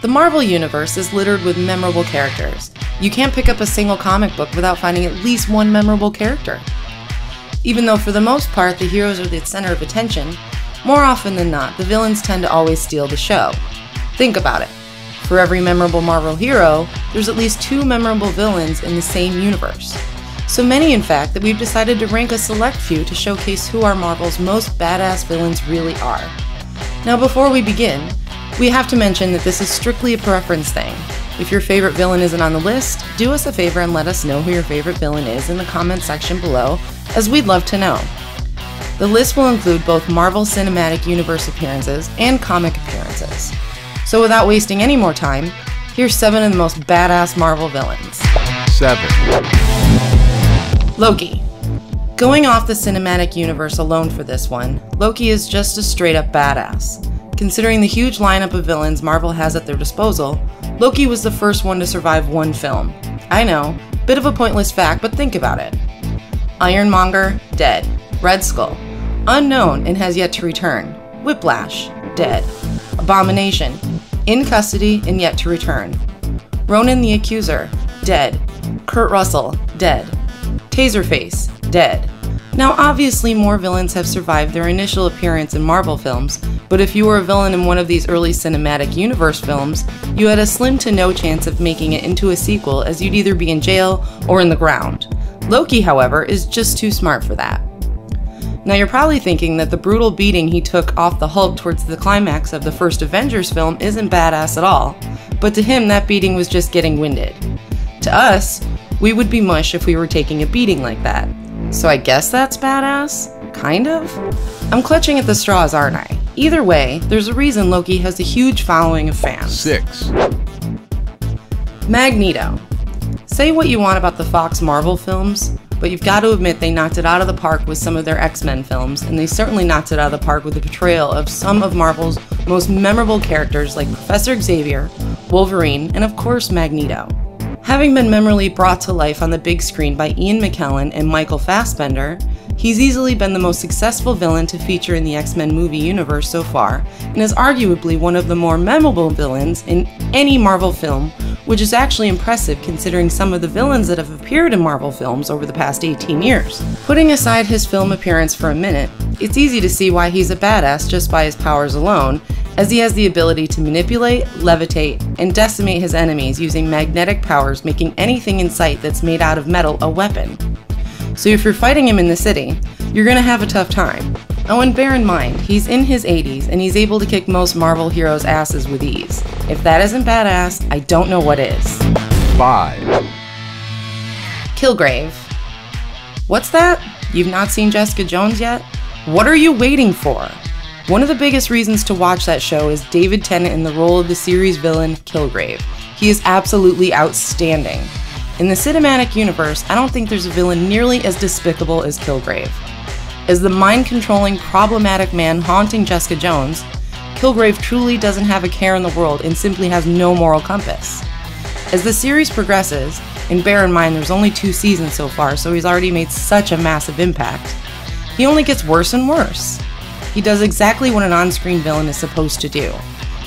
The Marvel Universe is littered with memorable characters. You can't pick up a single comic book without finding at least one memorable character. Even though for the most part the heroes are the center of attention, more often than not, the villains tend to always steal the show. Think about it. For every memorable Marvel hero, there's at least 2 memorable villains in the same universe. So many, in fact, that we've decided to rank a select few to showcase who our Marvel's most badass villains really are. Now before we begin, we have to mention that this is strictly a preference thing. If your favorite villain isn't on the list, do us a favor and let us know who your favorite villain is in the comment section below, as we'd love to know. The list will include both Marvel Cinematic Universe appearances and comic appearances. So without wasting any more time, here's 7 of the most badass Marvel villains. 7. Loki. Going off the cinematic universe alone for this one, Loki is just a straight up badass. Considering the huge lineup of villains Marvel has at their disposal, Loki was the first one to survive one film. I know, bit of a pointless fact, but think about it. Ironmonger, dead. Red Skull, unknown and has yet to return. Whiplash, dead. Abomination, in custody and yet to return. Ronan the Accuser, dead. Kurt Russell, dead. Taserface, dead. Now obviously more villains have survived their initial appearance in Marvel films, but if you were a villain in one of these early cinematic universe films, you had a slim to no chance of making it into a sequel, as you'd either be in jail or in the ground. Loki, however, is just too smart for that. Now you're probably thinking that the brutal beating he took off the Hulk towards the climax of the first Avengers film isn't badass at all, but to him that beating was just getting winded. To us, we would be mush if we were taking a beating like that. So I guess that's badass? Kind of? I'm clutching at the straws, aren't I? Either way, there's a reason Loki has a huge following of fans. 6. Magneto. Say what you want about the Fox Marvel films, but you've got to admit they knocked it out of the park with some of their X-Men films, and they certainly knocked it out of the park with the portrayal of some of Marvel's most memorable characters like Professor Xavier, Wolverine, and of course Magneto. Having been memorably brought to life on the big screen by Ian McKellen and Michael Fassbender, he's easily been the most successful villain to feature in the X-Men movie universe so far, and is arguably one of the more memorable villains in any Marvel film, which is actually impressive considering some of the villains that have appeared in Marvel films over the past 18 years. Putting aside his film appearance for a minute, it's easy to see why he's a badass just by his powers alone, as he has the ability to manipulate, levitate, and decimate his enemies using magnetic powers, making anything in sight that's made out of metal a weapon. So if you're fighting him in the city, you're gonna have a tough time. Oh, and bear in mind, he's in his 80s and he's able to kick most Marvel heroes' asses with ease. If that isn't badass, I don't know what is. 5. Killgrave. What's that? You've not seen Jessica Jones yet? What are you waiting for? One of the biggest reasons to watch that show is David Tennant in the role of the series villain Killgrave. He is absolutely outstanding. In the cinematic universe, I don't think there's a villain nearly as despicable as Killgrave. As the mind-controlling, problematic man haunting Jessica Jones, Killgrave truly doesn't have a care in the world and simply has no moral compass. As the series progresses, and bear in mind there's only 2 seasons so far, so he's already made such a massive impact, he only gets worse and worse. He does exactly what an on-screen villain is supposed to do.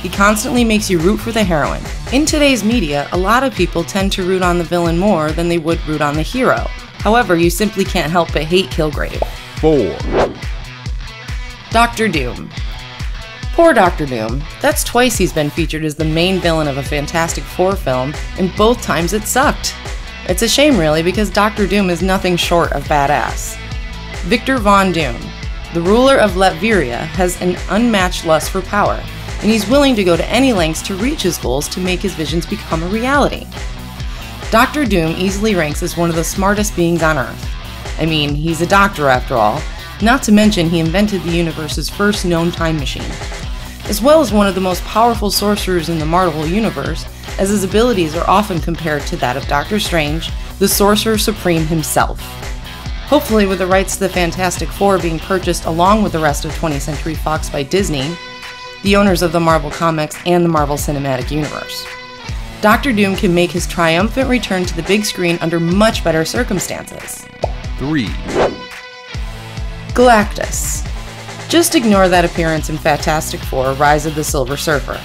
He constantly makes you root for the heroine. In today's media, a lot of people tend to root on the villain more than they would root on the hero. However, you simply can't help but hate Killgrave. 4. Doctor Doom. Poor Doctor Doom. That's twice he's been featured as the main villain of a Fantastic Four film, and both times it sucked. It's a shame really, because Doctor Doom is nothing short of badass. Victor Von Doom. The ruler of Latveria has an unmatched lust for power, and he's willing to go to any lengths to reach his goals to make his visions become a reality. Doctor Doom easily ranks as one of the smartest beings on Earth. I mean, he's a doctor after all, not to mention he invented the universe's first known time machine. As well as one of the most powerful sorcerers in the Marvel universe, as his abilities are often compared to that of Doctor Strange, the Sorcerer Supreme himself. Hopefully with the rights to the Fantastic Four being purchased along with the rest of 20th Century Fox by Disney, the owners of the Marvel Comics and the Marvel Cinematic Universe. Dr. Doom can make his triumphant return to the big screen under much better circumstances. 3. Galactus. Just ignore that appearance in Fantastic Four: Rise of the Silver Surfer.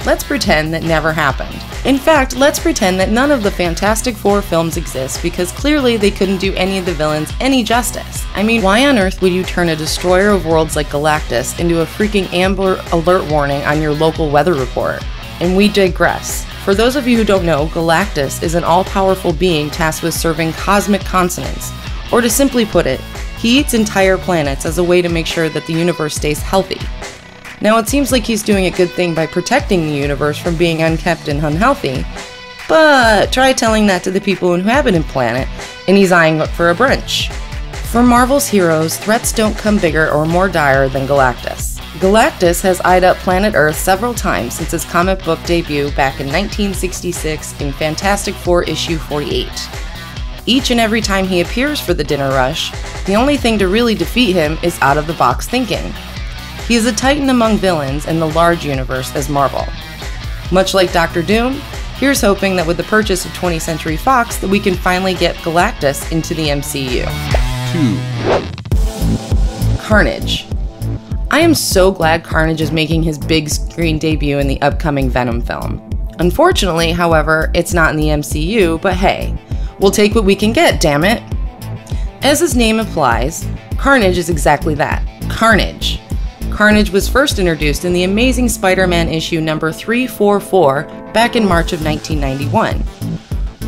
Let's pretend that never happened. In fact, let's pretend that none of the Fantastic Four films exist because clearly they couldn't do any of the villains any justice. I mean, why on earth would you turn a destroyer of worlds like Galactus into a freaking Amber Alert warning on your local weather report? And we digress. For those of you who don't know, Galactus is an all-powerful being tasked with serving cosmic consonants. Or to simply put it, he eats entire planets as a way to make sure that the universe stays healthy. Now it seems like he's doing a good thing by protecting the universe from being unkept and unhealthy, but try telling that to the people who inhabit a planet and he's eyeing up for a brunch. For Marvel's heroes, threats don't come bigger or more dire than Galactus. Galactus has eyed up planet Earth several times since his comic book debut back in 1966 in Fantastic Four issue 48. Each and every time he appears for the dinner rush, the only thing to really defeat him is out-of-the-box thinking. He is a titan among villains in the large universe as Marvel. Much like Dr. Doom, here's hoping that with the purchase of 20th Century Fox that we can finally get Galactus into the MCU. 2. Carnage. I am so glad Carnage is making his big screen debut in the upcoming Venom film. Unfortunately, however, it's not in the MCU, but hey, we'll take what we can get, damn it! As his name implies, Carnage is exactly that, carnage. Carnage was first introduced in the Amazing Spider-Man issue number 344 back in March of 1991.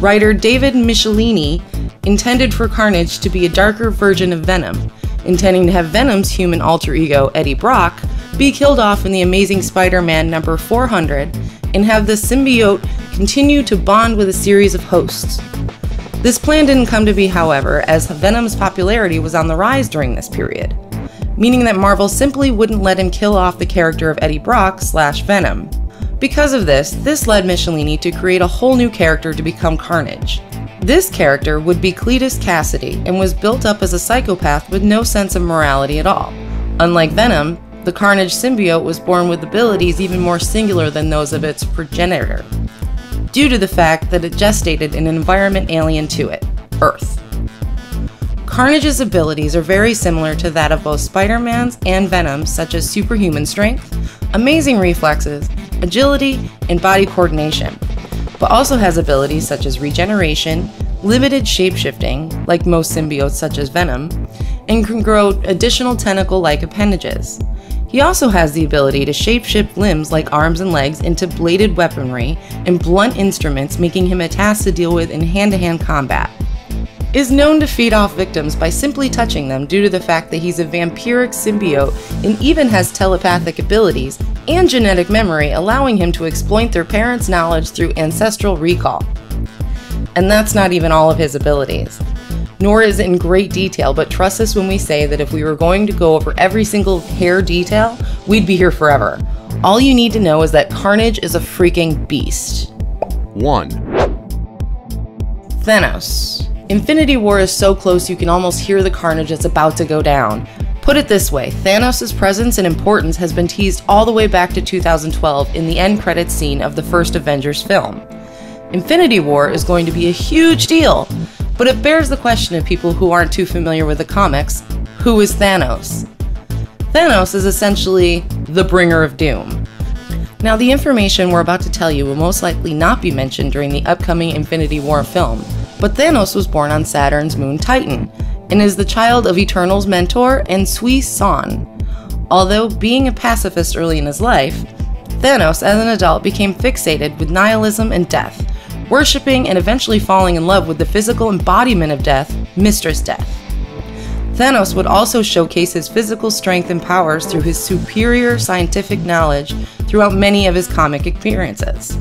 Writer David Michelini intended for Carnage to be a darker version of Venom, intending to have Venom's human alter ego, Eddie Brock, be killed off in the Amazing Spider-Man number 400 and have the symbiote continue to bond with a series of hosts. This plan didn't come to be, however, as Venom's popularity was on the rise during this period, meaning that Marvel simply wouldn't let him kill off the character of Eddie Brock / Venom. Because of this led Michelini to create a whole new character to become Carnage. This character would be Cletus Cassidy and was built up as a psychopath with no sense of morality at all. Unlike Venom, the Carnage symbiote was born with abilities even more singular than those of its progenitor, due to the fact that it gestated in an environment alien to it, Earth. Carnage's abilities are very similar to that of both Spider-Man's and Venom's, such as superhuman strength, amazing reflexes, agility, and body coordination, but also has abilities such as regeneration, limited shapeshifting, like most symbiotes such as Venom, and can grow additional tentacle-like appendages. He also has the ability to shapeshift limbs like arms and legs into bladed weaponry and blunt instruments, making him a task to deal with in hand-to-hand combat. Is known to feed off victims by simply touching them due to the fact that he's a vampiric symbiote and even has telepathic abilities and genetic memory, allowing him to exploit their parents' knowledge through ancestral recall. And that's not even all of his abilities. Nor is it in great detail, but trust us when we say that if we were going to go over every single hair detail, we'd be here forever. All you need to know is that Carnage is a freaking beast. 1. Thanos. Infinity War is so close you can almost hear the carnage that's about to go down. Put it this way, Thanos' presence and importance has been teased all the way back to 2012 in the end credits scene of the first Avengers film. Infinity War is going to be a huge deal, but it bears the question of people who aren't too familiar with the comics, who is Thanos? Thanos is essentially the bringer of doom. Now, the information we're about to tell you will most likely not be mentioned during the upcoming Infinity War film, but Thanos was born on Saturn's moon Titan, and is the child of Eternal's mentor and Sui San. Although being a pacifist early in his life, Thanos as an adult became fixated with nihilism and death, worshipping and eventually falling in love with the physical embodiment of death, Mistress Death. Thanos would also showcase his physical strength and powers through his superior scientific knowledge throughout many of his comic appearances.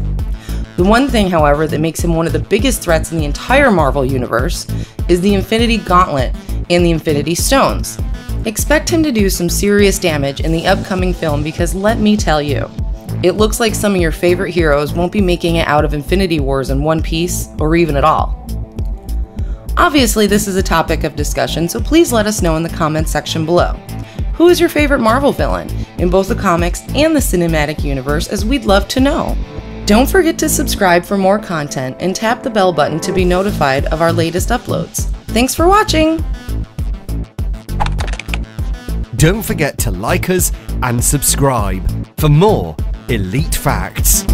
The one thing, however, that makes him one of the biggest threats in the entire Marvel Universe is the Infinity Gauntlet and the Infinity Stones. Expect him to do some serious damage in the upcoming film because let me tell you, it looks like some of your favorite heroes won't be making it out of Infinity Wars in one piece or even at all. Obviously, this is a topic of discussion, so please let us know in the comments section below. Who is your favorite Marvel villain in both the comics and the cinematic universe, as we'd love to know. Don't forget to subscribe for more content and tap the bell button to be notified of our latest uploads. Thanks for watching! Don't forget to like us and subscribe for more Elite Facts.